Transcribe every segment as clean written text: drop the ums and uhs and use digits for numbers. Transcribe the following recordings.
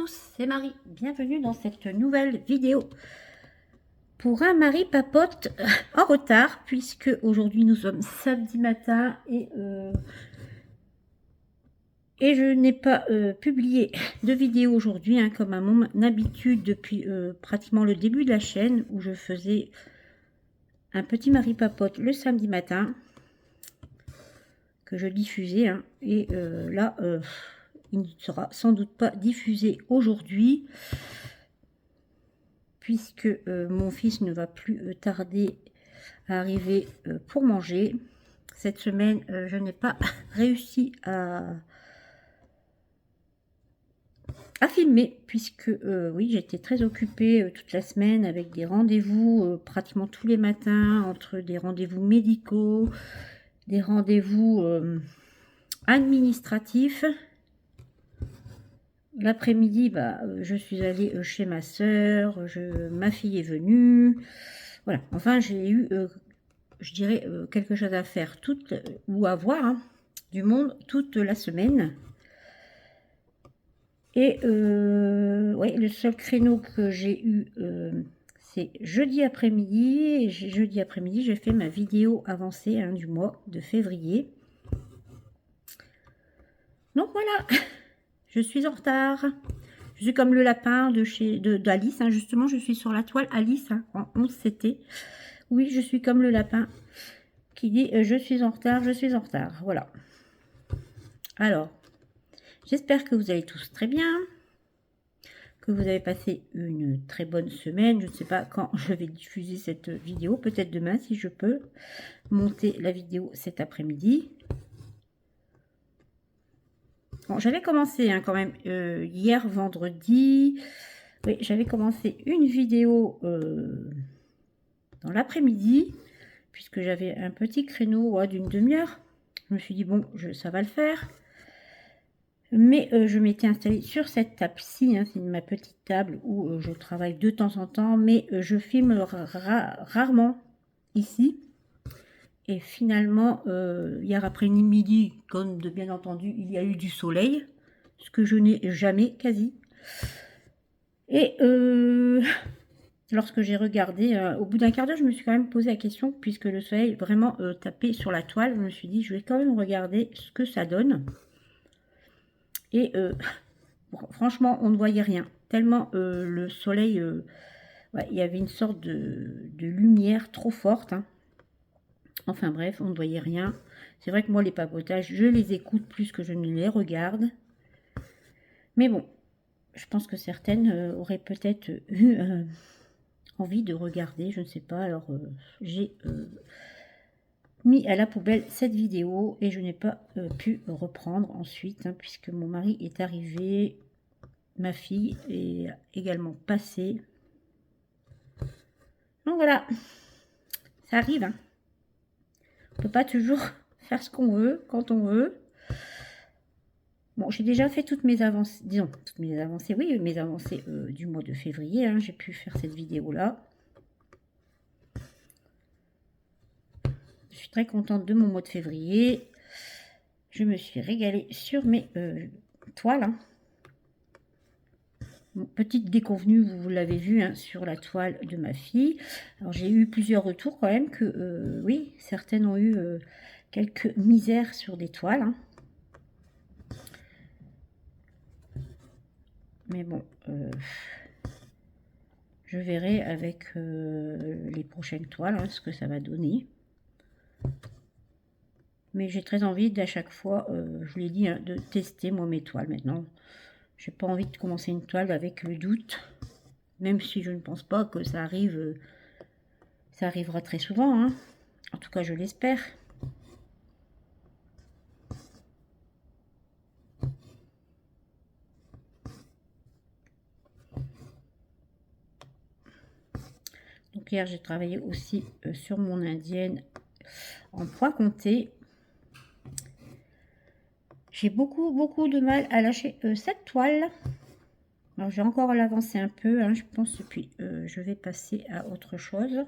tous, c'est Marie. Bienvenue dans cette nouvelle vidéo. Pour un Marie papote en retard, puisque aujourd'hui nous sommes samedi matin et je n'ai pas publié de vidéo aujourd'hui, comme à mon habitude depuis pratiquement le début de la chaîne, où je faisais un petit Marie papote le samedi matin, que je diffusais, et là, il ne sera sans doute pas diffusé aujourd'hui, puisque mon fils ne va plus tarder à arriver pour manger. Cette semaine, je n'ai pas réussi à filmer, puisque oui, j'étais très occupée toute la semaine avec des rendez-vous pratiquement tous les matins, entre des rendez-vous médicaux, des rendez-vous administratifs. L'après-midi, je suis allée chez ma soeur, ma fille est venue. Voilà, enfin, j'ai eu, je dirais, quelque chose à faire ou à voir du monde toute la semaine. Et ouais, le seul créneau que j'ai eu, c'est jeudi après-midi. Et jeudi après-midi, j'ai fait ma vidéo avancée du mois de février. Donc voilà, je suis en retard. Je suis comme le lapin d'Alice, justement, je suis sur la toile Alice en 11 CT. Oui, je suis comme le lapin qui dit je suis en retard, je suis en retard. Voilà. Alors, j'espère que vous allez tous très bien, que vous avez passé une très bonne semaine. Je ne sais pas quand je vais diffuser cette vidéo, peut-être demain si je peux monter la vidéo cet après-midi. Bon, j'avais commencé quand même hier vendredi. Oui, j'avais commencé une vidéo dans l'après-midi, puisque j'avais un petit créneau d'une demi-heure. Je me suis dit, bon, ça va le faire. Mais je m'étais installée sur cette table-ci, c'est ma petite table où je travaille de temps en temps, mais je filme rarement ici. Et finalement, hier après-midi, comme bien entendu, il y a eu du soleil, ce que je n'ai jamais quasi. Et lorsque j'ai regardé, au bout d'un quart d'heure, je me suis quand même posé la question, puisque le soleil vraiment tapait sur la toile, je me suis dit, je vais quand même regarder ce que ça donne. Et franchement, on ne voyait rien, tellement le soleil, ouais, il y avait une sorte de lumière trop forte. Enfin bref, on ne voyait rien. C'est vrai que moi, les papotages, je les écoute plus que je ne les regarde. Mais bon, je pense que certaines auraient peut-être eu envie de regarder, je ne sais pas. Alors, j'ai mis à la poubelle cette vidéo et je n'ai pas pu reprendre ensuite, puisque mon mari est arrivé, ma fille est également passée. Donc voilà, ça arrive. On ne peut pas toujours faire ce qu'on veut, quand on veut. Bon, j'ai déjà fait toutes mes avancées, disons, toutes mes avancées, oui, mes avancées du mois de février. J'ai pu faire cette vidéo-là. Je suis très contente de mon mois de février. Je me suis régalée sur mes toiles. Petite déconvenue, vous l'avez vu sur la toile de ma fille. Alors j'ai eu plusieurs retours quand même que oui, certaines ont eu quelques misères sur des toiles. Mais bon, je verrai avec les prochaines toiles ce que ça va donner. Mais j'ai très envie d'à chaque fois, je vous l'ai dit, de tester moi mes toiles maintenant. J'ai pas envie de commencer une toile avec le doute, même si je ne pense pas que ça arrive, ça arrivera très souvent. En tout cas, je l'espère. Donc hier, j'ai travaillé aussi sur mon indienne en poids compté. J'ai beaucoup de mal à lâcher cette toile. Alors, j'ai encore l'avancé un peu, je pense, et puis je vais passer à autre chose.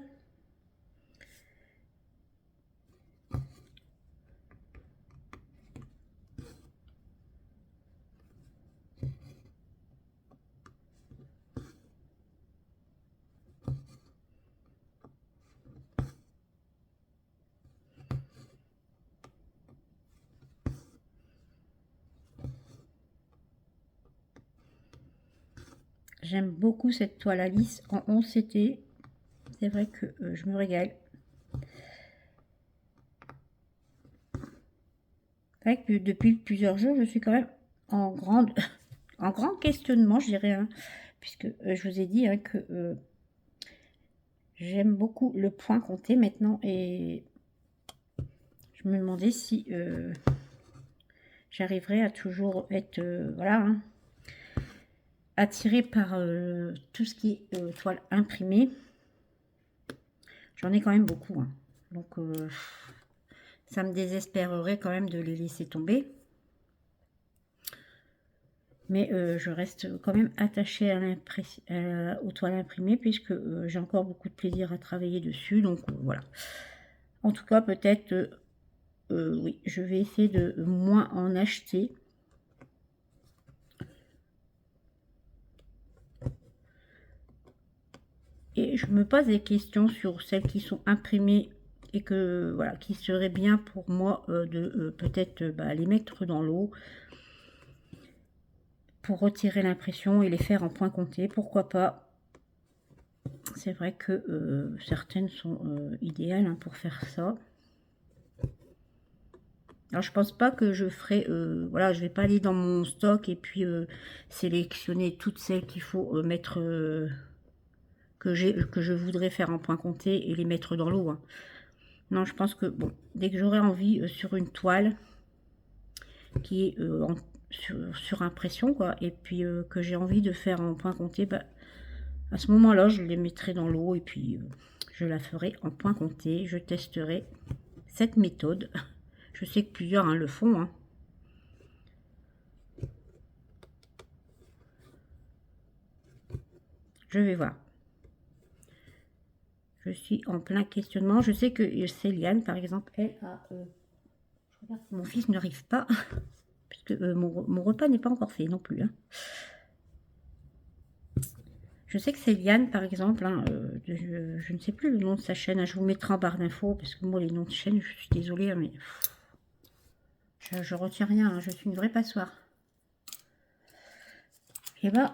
J'aime beaucoup cette toile à lisse en 11 CT. C'est vrai que je me régale. C'est vrai que depuis plusieurs jours, je suis quand même en en grand questionnement, je dirais, hein, puisque je vous ai dit hein, que j'aime beaucoup le point compté maintenant, et je me demandais si j'arriverais à toujours être voilà, hein, attirée par tout ce qui est toile imprimée. J'en ai quand même beaucoup, hein. Donc ça me désespérerait quand même de les laisser tomber. Mais je reste quand même attachée aux toiles imprimées, puisque j'ai encore beaucoup de plaisir à travailler dessus. Donc voilà. En tout cas, peut-être, oui, je vais essayer de moins en acheter. Et je me pose des questions sur celles qui sont imprimées et que voilà, qui serait bien pour moi de peut-être les mettre dans l'eau pour retirer l'impression et les faire en point compté, pourquoi pas. C'est vrai que certaines sont idéales hein, pour faire ça. Alors je pense pas que je ferai, voilà, je vais pas aller dans mon stock et puis sélectionner toutes celles qu'il faut mettre, que je voudrais faire en point compté et les mettre dans l'eau, hein. Non, je pense que bon, dès que j'aurai envie sur une toile qui est sur impression, quoi, et puis que j'ai envie de faire en point compté, bah, à ce moment-là, je les mettrai dans l'eau et puis je la ferai en point compté. Je testerai cette méthode. Je sais que plusieurs hein, le font, hein. Je vais voir. Je suis en plein questionnement. Je sais que Céliane, par exemple, elle a... je regarde si mon fils n'arrive pas, puisque mon repas n'est pas encore fait non plus, hein. Je sais que Céliane, par exemple, hein, je ne sais plus le nom de sa chaîne, hein, je vous mettrai en barre d'infos, parce que moi, les noms de chaîne, je suis désolée, hein, mais je retiens rien, hein, je suis une vraie passoire. Et ben,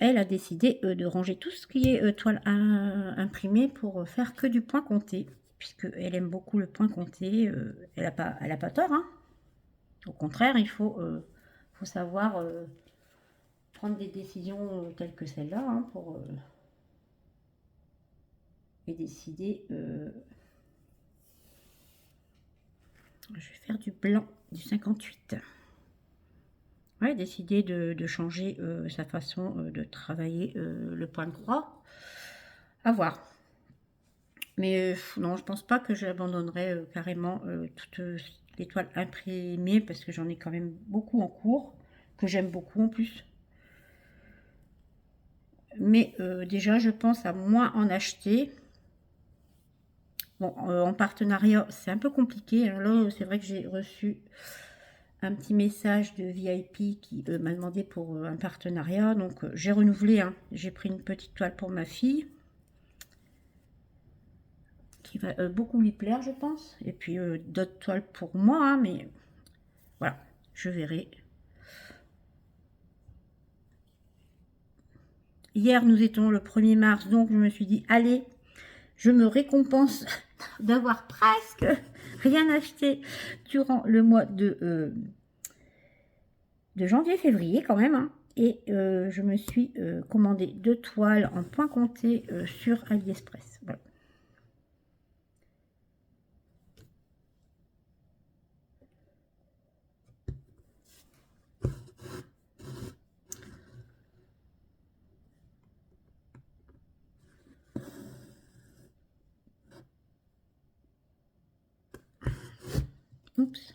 elle a décidé de ranger tout ce qui est toile imprimée pour faire que du point compté, puisque elle aime beaucoup le point compté. Elle a pas tort, hein. Au contraire, il faut savoir prendre des décisions telles que celle-là, hein, pour et décider. Je vais faire du blanc, du 58. Ouais, décider de changer sa façon de travailler le point de croix. À voir. Mais non, je pense pas que j'abandonnerai carrément toutes les toiles imprimées, parce que j'en ai quand même beaucoup en cours, que j'aime beaucoup en plus. Mais déjà, je pense à moins en acheter. Bon, en partenariat, c'est un peu compliqué, hein. Là, c'est vrai que j'ai reçu un petit message de VIP qui m'a demandé pour un partenariat. Donc, j'ai renouvelé, hein. J'ai pris une petite toile pour ma fille, qui va beaucoup lui plaire, je pense. Et puis, d'autres toiles pour moi, hein, mais voilà, je verrai. Hier, nous étions le 1er mars, donc je me suis dit, allez, je me récompense d'avoir presque rien acheté durant le mois de janvier-février quand même, hein. Et je me suis commandé 2 toiles en point compté sur AliExpress. Voilà. Oups.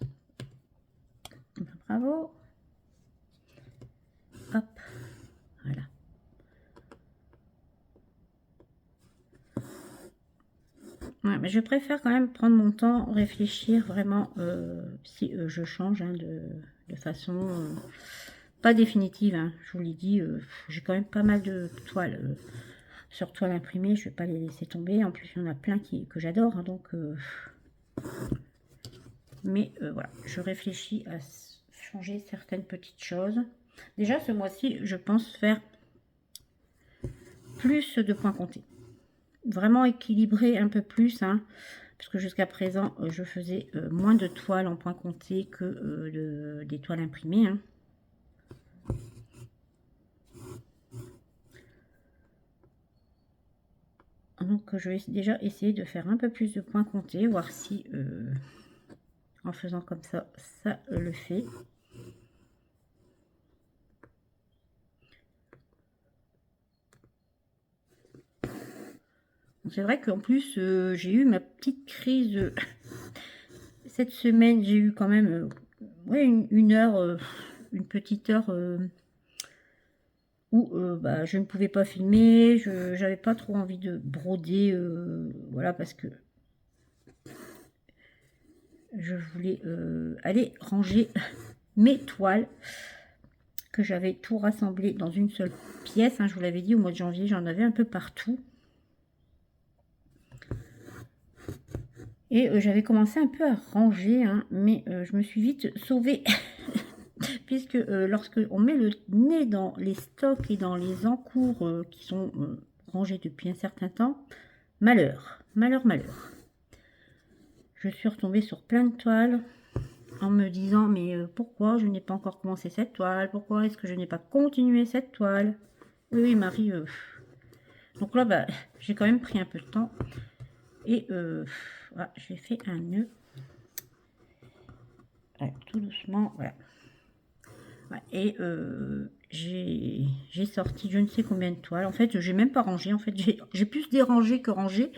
Bravo. Hop. Voilà. Ouais, mais je préfère quand même prendre mon temps, réfléchir vraiment si je change hein, de façon pas définitive, hein. Je vous l'ai dit, j'ai quand même pas mal de toiles sur toile imprimée, je vais pas les laisser tomber. En plus, il y en a plein que j'adore, hein, donc mais voilà, je réfléchis à changer certaines petites choses. Déjà, ce mois-ci, je pense faire plus de points comptés. Vraiment équilibrer un peu plus, hein, parce que jusqu'à présent, je faisais moins de toiles en points comptés que des toiles imprimées. Hein. Donc, je vais déjà essayer de faire un peu plus de points comptés, voir si en faisant comme ça, ça le fait. C'est vrai qu'en plus, j'ai eu ma petite crise cette semaine. J'ai eu quand même ouais, une heure, une petite heure où bah, je ne pouvais pas filmer. Je n'avais pas trop envie de broder, voilà, parce que je voulais aller ranger mes toiles que j'avais tout rassemblé dans une seule pièce. Hein, je vous l'avais dit, au mois de janvier, j'en avais un peu partout. Et j'avais commencé un peu à ranger, hein, mais je me suis vite sauvée. Puisque lorsque on met le nez dans les stocks et dans les encours qui sont rangés depuis un certain temps, malheur, malheur, malheur. Je suis retombée sur plein de toiles en me disant mais pourquoi je n'ai pas encore commencé cette toile? Pourquoi est-ce que je n'ai pas continué cette toile? Oui, oui, Marie. Donc là, bah, j'ai quand même pris un peu de temps. Et voilà, j'ai fait un nœud. Voilà, tout doucement, voilà. Et j'ai sorti je ne sais combien de toiles. En fait, j'ai même pas rangé. En fait, j'ai plus dérangé que rangé,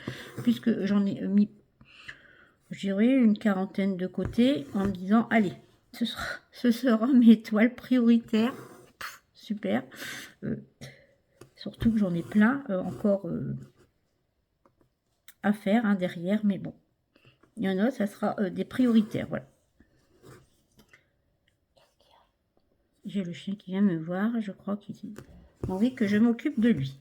puisque j'en ai mis, je dirais, une quarantaine de côté, en me disant, allez, ce sera mes toiles prioritaires. Pff, super. Surtout que j'en ai plein encore à faire hein, derrière, mais bon. Il y en a, ça sera des prioritaires, voilà. J'ai le chien qui vient me voir, je crois qu'il a envie que je m'occupe de lui.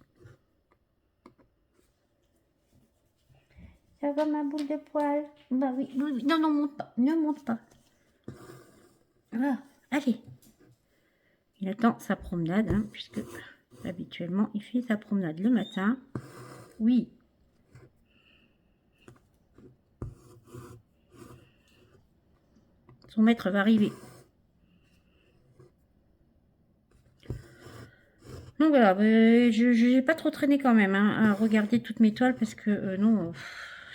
Ça va ma boule de poil? Bah oui, oui, oui. Non, non, monte pas, ne monte pas. Voilà, allez. Il attend sa promenade, hein, puisque habituellement il fait sa promenade le matin. Oui. Son maître va arriver. Donc voilà, je n'ai pas trop traîné quand même hein, à regarder toutes mes toiles parce que non,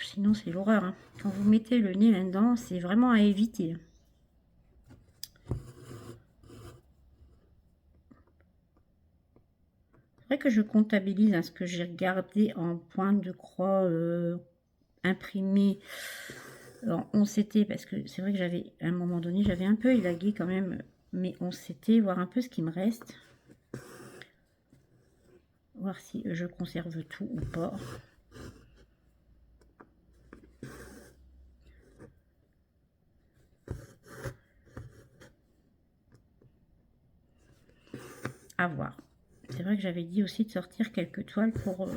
sinon c'est l'horreur. Hein. Quand vous mettez le nez là-dedans, c'est vraiment à éviter. C'est vrai que je comptabilise hein, ce que j'ai regardé en point de croix imprimé en 11 CT parce que c'est vrai que j'avais à un moment donné, j'avais un peu élagué quand même, mais 11 CT, voir un peu ce qui me reste. Voir si je conserve tout ou pas. À voir. C'est vrai que j'avais dit aussi de sortir quelques toiles pour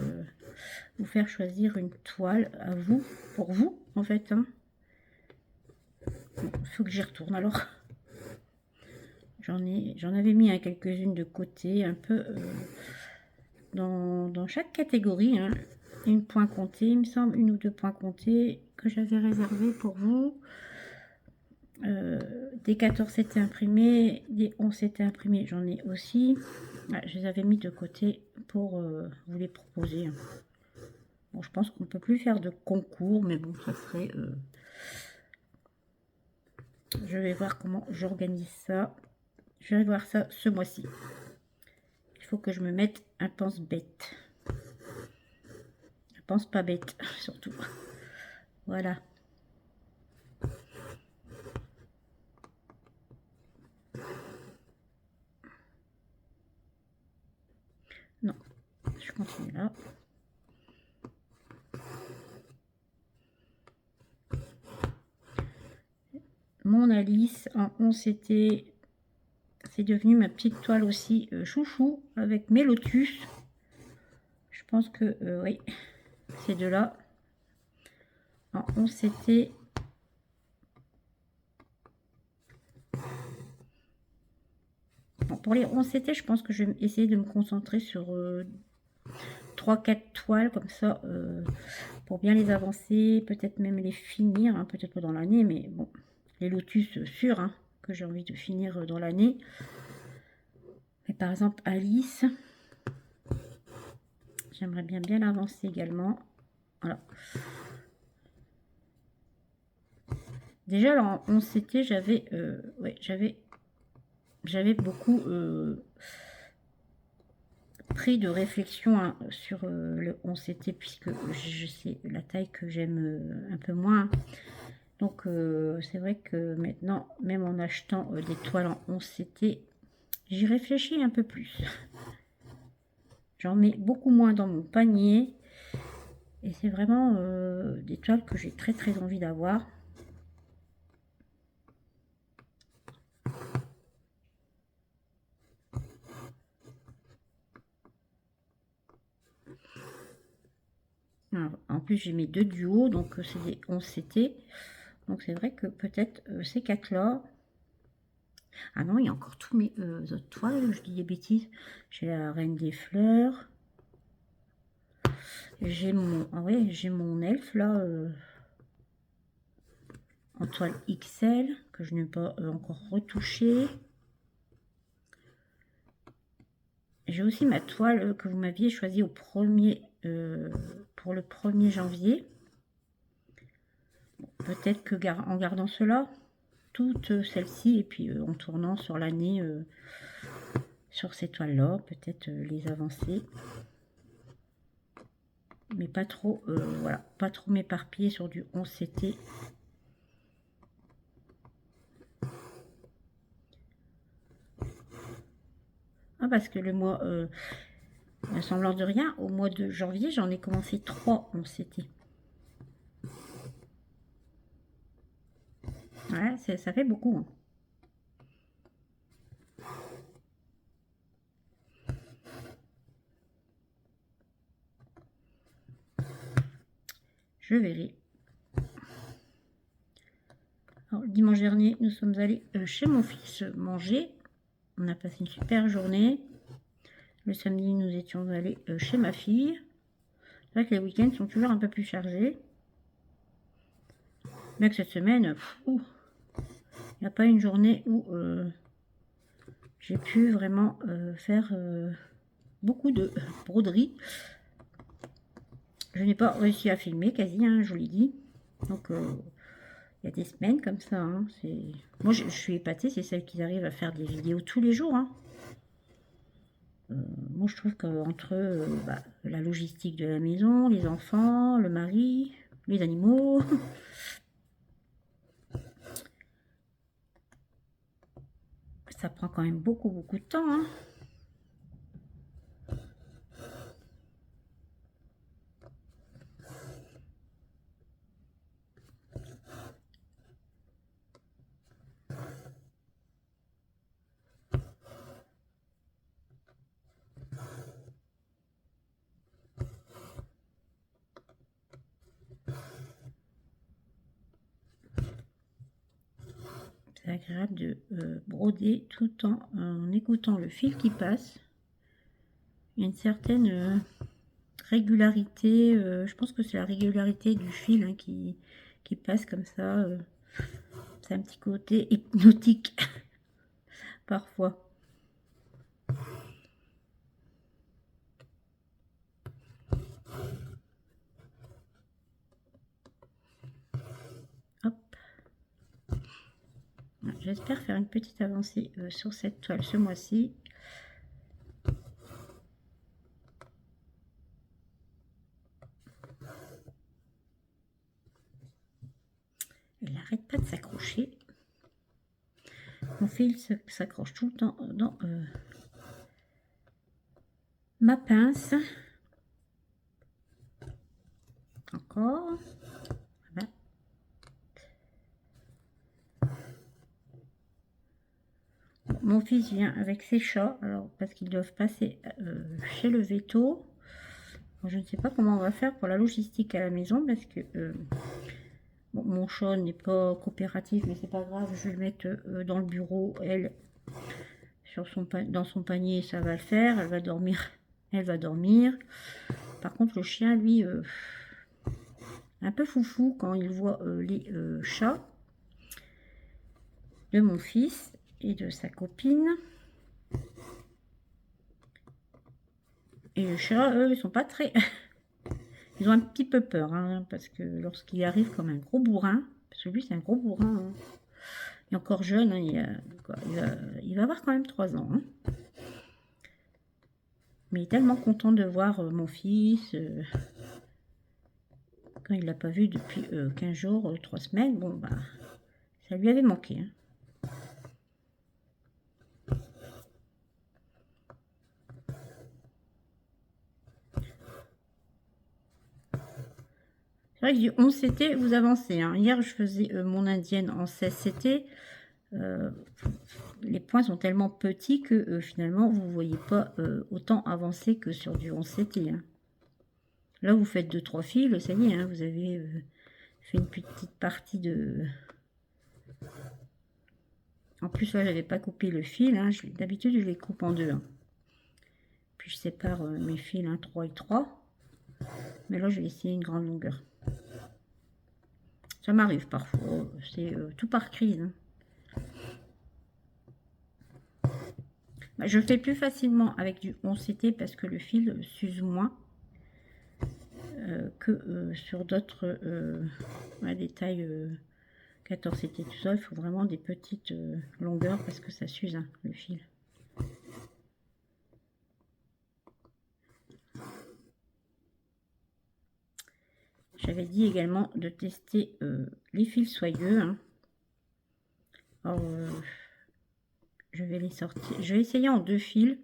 vous faire choisir une toile à vous, pour vous en fait. Hein. Bon, il faut que j'y retourne alors. J'en avais mis hein, quelques-unes de côté, un peu dans chaque catégorie. Hein. Une point comptée, il me semble, une ou deux points comptés que j'avais réservé pour vous. Des 14 étaient imprimés, des 11 étaient imprimés, j'en ai aussi. Ah, je les avais mis de côté pour vous les proposer. Bon, je pense qu'on ne peut plus faire de concours, mais bon, ça serait... Je vais voir comment j'organise ça. Je vais voir ça ce mois-ci. Il faut que je me mette un pense-bête. Un pense-pas bête, surtout. Voilà. Non, je continue là. Mon Alice en 11 CT, c'est devenu ma petite toile aussi chouchou avec mes lotus. Je pense que oui, ces deux-là. En 11 CT. Bon, pour les 11 CT, je pense que je vais essayer de me concentrer sur 3-4 toiles comme ça, pour bien les avancer, peut-être même les finir, hein, peut-être pas dans l'année, mais bon, les lotus sûrs, hein, que j'ai envie de finir dans l'année. Mais par exemple Alice, j'aimerais bien l'avancer également. Voilà. Déjà là, en 11CT, j'avais beaucoup pris de réflexion, hein, sur le 11CT, puisque je sais la taille que j'aime un peu moins. Donc c'est vrai que maintenant, même en achetant des toiles en 11CT, j'y réfléchis un peu plus. J'en mets beaucoup moins dans mon panier. Et c'est vraiment des toiles que j'ai très envie d'avoir. En plus, j'ai mis 2 duos, donc c'est des 11CT. Donc c'est vrai que peut-être ces 4-là... Ah non, il y a encore tous mes autres toiles, je dis des bêtises. J'ai la Reine des Fleurs. J'ai mon... Ah ouais, j'ai mon elfe là, en toile XL, que je n'ai pas encore retouché. J'ai aussi ma toile que vous m'aviez choisie au premier... pour le 1er janvier. Peut-être que en gardant cela, toutes celles-ci, et puis en tournant sur l'année sur ces toiles-là, peut-être les avancer. Mais pas trop, voilà, pas trop m'éparpiller sur du 11CT. Ah, parce que le mois, semblant de rien, au mois de janvier, j'en ai commencé 3 11CT. Ouais, ça fait beaucoup. Hein. Je verrai. Alors, dimanche dernier, nous sommes allés chez mon fils manger. On a passé une super journée. Le samedi, nous étions allés chez ma fille. C'est vrai que les week-ends sont toujours un peu plus chargés. Bien que cette semaine, il n'y a pas une journée où j'ai pu vraiment faire beaucoup de broderie. Je n'ai pas réussi à filmer quasi, hein, je vous l'ai dit. Donc il y a des semaines comme ça. Hein, moi je suis épatée, c'est celles qui arrivent à faire des vidéos tous les jours. Hein. Moi je trouve qu'entre la logistique de la maison, les enfants, le mari, les animaux, ça prend quand même beaucoup de temps. Hein. C'est agréable de broder tout en écoutant le fil qui passe. Il y a une certaine régularité, je pense que c'est la régularité du fil, hein, qui passe comme ça. C'est un petit côté hypnotique parfois. Hop. J'espère faire une petite avancée sur cette toile ce mois-ci. Elle n'arrête pas de s'accrocher. Mon fil s'accroche tout le temps dans ma pince. Encore. Voilà. Mon fils vient avec ses chats, alors parce qu'ils doivent passer chez le veto. Alors, je ne sais pas comment on va faire pour la logistique à la maison, parce que bon, mon chat n'est pas coopératif, mais c'est pas grave, je vais le mettre dans le bureau, elle dans son panier, ça va le faire, elle va dormir, elle va dormir. Par contre, le chien, lui, un peu foufou quand il voit les chats de mon fils et de sa copine. Et les chats, eux, ils sont pas très... Ils ont un petit peu peur, hein, parce que lorsqu'il arrive comme un gros bourrin, parce que lui, c'est un gros bourrin, hein. Il est encore jeune, hein, il va avoir quand même 3 ans. Hein. Mais il est tellement content de voir mon fils, quand il l'a pas vu depuis 15 jours, 3 semaines, bon, bah, ça lui avait manqué. Hein. C'est vrai que du 11 CT, vous avancez. Hein. Hier, je faisais mon indienne en 16 CT. Les points sont tellement petits que finalement, vous ne voyez pas autant avancer que sur du 11 CT. Hein. Là, vous faites 2-3 fils, ça y est, hein, vous avez fait une petite partie de... En plus, là, j'avais pas coupé le fil. Hein. D'habitude, je les coupe en deux. Hein. Puis, je sépare mes fils 3 et 3. Mais là, je vais essayer une grande longueur. Ça m'arrive parfois. C'est tout par crise. Hein. Bah, je fais plus facilement avec du 11 CT parce que le fil s'use moins que sur d'autres des tailles 14 CT. Tout ça, il faut vraiment des petites longueurs parce que ça s'use, hein, le fil. J'avais dit également de tester les fils soyeux. Hein. Alors, je vais les sortir. Je vais essayer en 2 fils.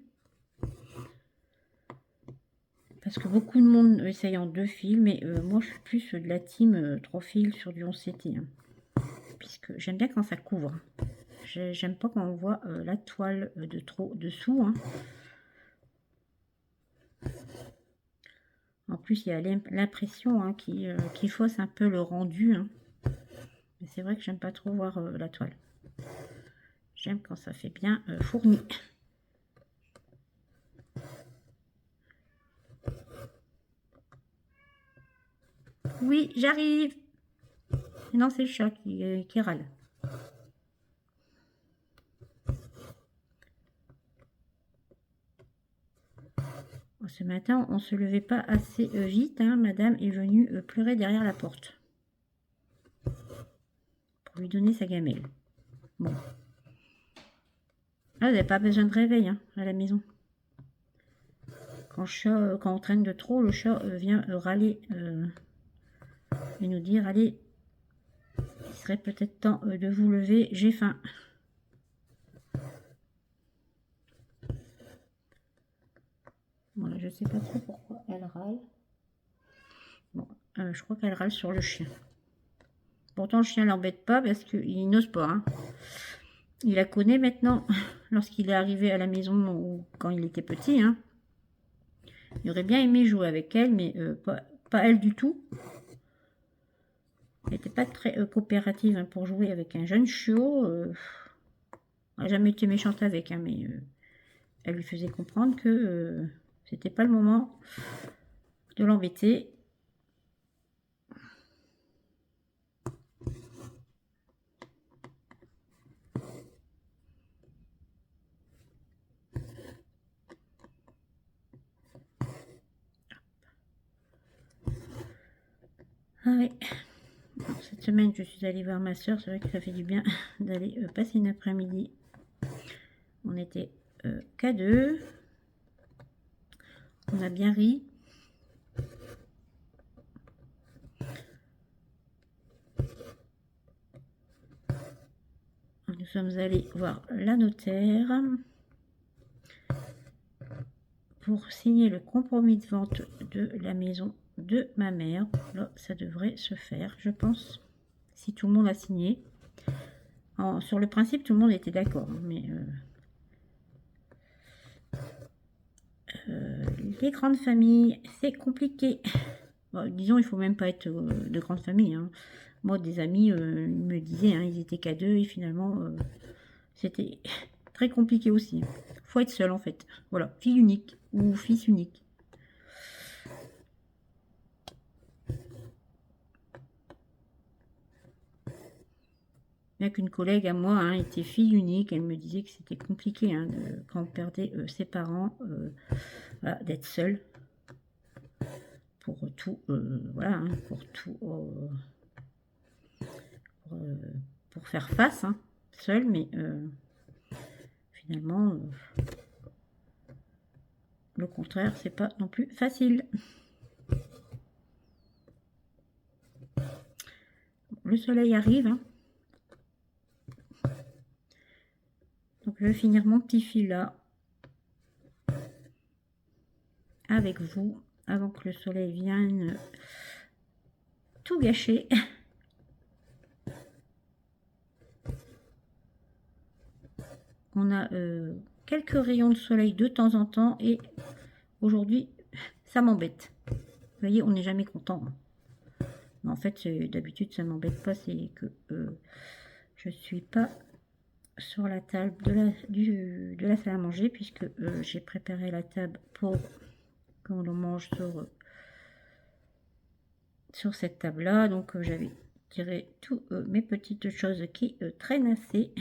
Parce que beaucoup de monde essaye en 2 fils. Mais moi, je suis plus de la team 3 fils sur du 11 CT. Hein. Puisque j'aime bien quand ça couvre. J'aime pas quand on voit la toile de trop dessous. Hein. En plus, il y a l'impression hein, qui fausse un peu le rendu. Hein. Mais c'est vrai que j'aime pas trop voir la toile. J'aime quand ça fait bien fourni. Oui, j'arrive. Non, c'est le chat qui râle. Ce matin, on ne se levait pas assez vite. Hein. Madame est venue pleurer derrière la porte. Pour lui donner sa gamelle. Bon. Ah, vous n'avez pas besoin de réveil hein, à la maison. Quand on traîne de trop, le chat vient râler et nous dire, allez, il serait peut-être temps de vous lever, j'ai faim. Voilà, je ne sais pas trop pourquoi elle râle. Bon, je crois qu'elle râle sur le chien. Pourtant, le chien ne l'embête pas parce qu'il n'ose pas. Hein. Il la connaît maintenant, lorsqu'il est arrivé à la maison ou quand il était petit. Hein. Il aurait bien aimé jouer avec elle, mais pas elle du tout. Elle n'était pas très coopérative hein, pour jouer avec un jeune chiot. Elle n'a jamais été méchante avec, hein, mais elle lui faisait comprendre que c'était pas le moment de l'embêter. Ah oui. Cette semaine, je suis allée voir ma soeur. C'est vrai que ça fait du bien d'aller passer une après-midi. On était qu'à 2. On a bien ri. Nous sommes allés voir la notaire pour signer le compromis de vente de la maison de ma mère. Là, ça devrait se faire, je pense, si tout le monde a signé. Sur le principe, tout le monde était d'accord, mais les grandes familles, c'est compliqué. Bon, disons, il faut même pas être de grande famille. Hein. Moi, des amis me disaient, hein, ils étaient qu'à 2 et finalement, c'était très compliqué aussi. Faut être seul en fait. Voilà, fille unique ou fils unique. bien qu'une collègue à moi était fille unique, elle me disait que c'était compliqué quand on perdait ses parents, voilà, d'être seule pour tout, voilà, pour tout, pour faire face, seule, mais finalement, le contraire, c'est pas non plus facile. Le soleil arrive, donc je vais finir mon petit fil là avec vous avant que le soleil vienne tout gâcher. On a quelques rayons de soleil de temps en temps et aujourd'hui ça m'embête. Vous voyez, on n'est jamais content. Mais en fait, d'habitude ça m'embête pas, c'est que je suis pas sur la table de la salle à manger, puisque j'ai préparé la table pour quand on mange sur cette table là. Donc j'avais tiré toutes mes petites choses qui traînent assez.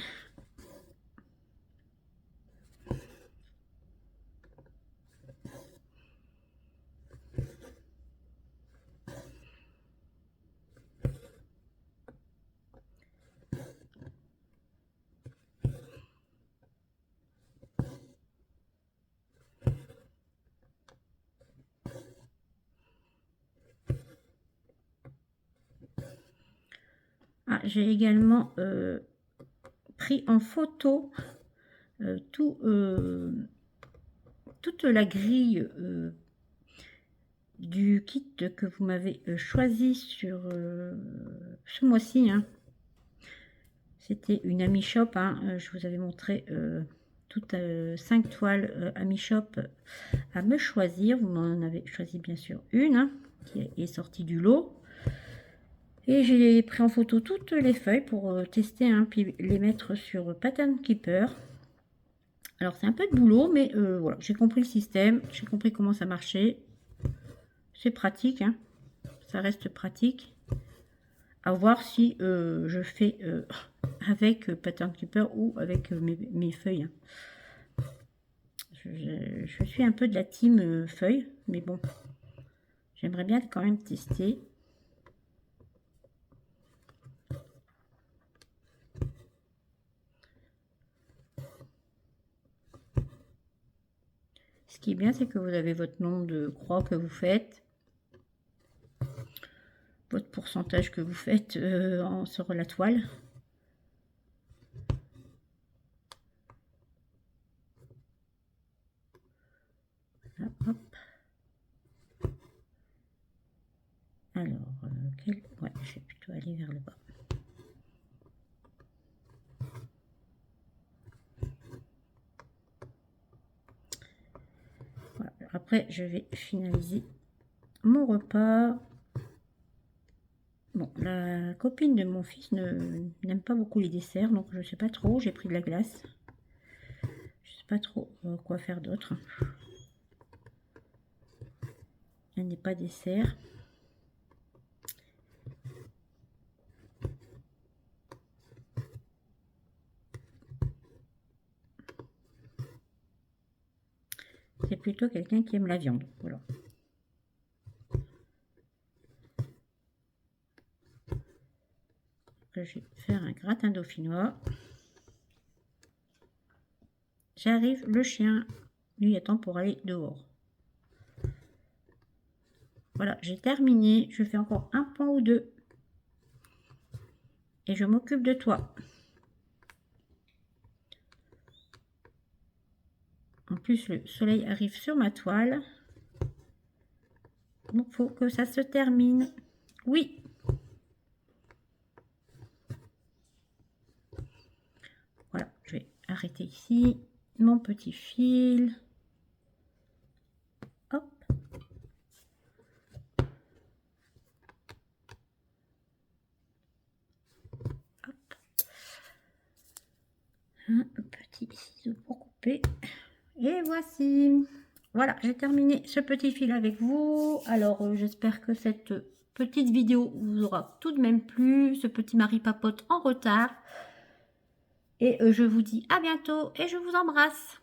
Ah, j'ai également pris en photo toute la grille du kit que vous m'avez choisi sur ce mois-ci. C'était une Ami Shop. Je vous avais montré toutes 5 toiles Ami Shop à me choisir. Vous m'en avez choisi bien sûr une qui est sortie du lot. Et j'ai pris en photo toutes les feuilles pour tester, puis les mettre sur Pattern Keeper. Alors c'est un peu de boulot, mais voilà, j'ai compris le système, j'ai compris comment ça marchait. C'est pratique, ça reste pratique. À voir si je fais avec Pattern Keeper ou avec mes feuilles. Je suis un peu de la team feuilles, mais bon, j'aimerais bien quand même tester. Ce qui est bien, c'est que vous avez votre nombre de croix que vous faites, votre pourcentage que vous faites sur la toile. Voilà, hop. Alors, ouais, je vais plutôt aller vers le bas. Voilà. Après, je vais finaliser mon repas. Bon, la copine de mon fils n'aime pas beaucoup les desserts, donc je sais pas trop. J'ai pris de la glace. Je sais pas trop quoi faire d'autre. Elle n'est pas dessert. C'est plutôt quelqu'un qui aime la viande. Voilà. Après, je vais faire un gratin dauphinois. J'arrive, le chien, lui, attend pour aller dehors. Voilà, j'ai terminé. Je fais encore un pan ou deux. Et je m'occupe de toi. En plus, le soleil arrive sur ma toile. Donc, il faut que ça se termine. Oui. Voilà, je vais arrêter ici mon petit fil. Hop. Hop. Un petit ciseau pour couper. Et voici. Voilà, j'ai terminé ce petit fil avec vous. Alors, j'espère que cette petite vidéo vous aura tout de même plu. Ce petit mari papote en retard. Et je vous dis à bientôt et je vous embrasse.